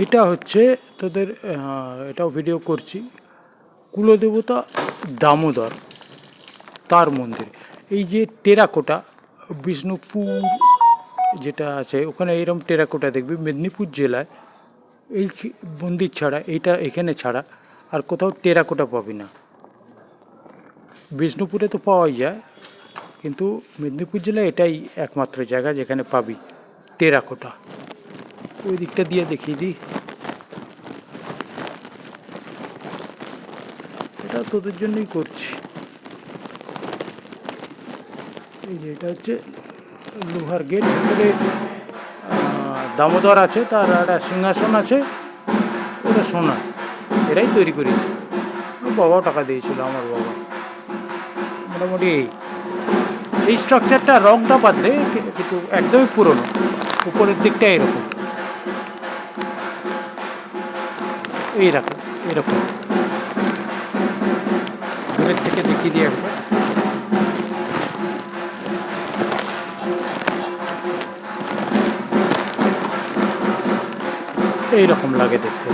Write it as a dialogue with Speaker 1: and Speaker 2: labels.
Speaker 1: এটা হচ্ছে তোদের এটাও ভিডিও করছি, কুলদেবতা দামোদর তার মন্দির। এই যে টেরাকোটা বিষ্ণুপুর যেটা আছে ওখানে এরকম টেরাকোটা দেখবি, মেদিনীপুর জেলায় এই মন্দির ছাড়া, এইটা এখানে ছাড়া আর কোথাও টেরাকোটা পাবি না। বিষ্ণুপুরে তো পাওয়াই যায়, কিন্তু মেদিনীপুর জেলায় এটাই একমাত্র জায়গা যেখানে পাবি টেরাকোটা। ওই দিকটা দিয়ে দেখিয়ে দিই, এটা তোদের জন্যই করছি। এই যে এটা হচ্ছে লোহার গেট, ভিতরে দামোদর আছে, তার একটা সিংহাসন আছে, ওটা সোনা, এরাই তৈরি করেছে। বাবাও টাকা দিয়েছিল, আমার বাবা। মোটামুটি এই স্ট্রাকচারটা রংটা বাদ দে, কিন্তু একদমই পুরনো। উপরের দিকটা এরকম এইরকম এরকম দূরের থেকে দেখিয়ে দিয়ে একবার। এইরকম লাগে দেখতে।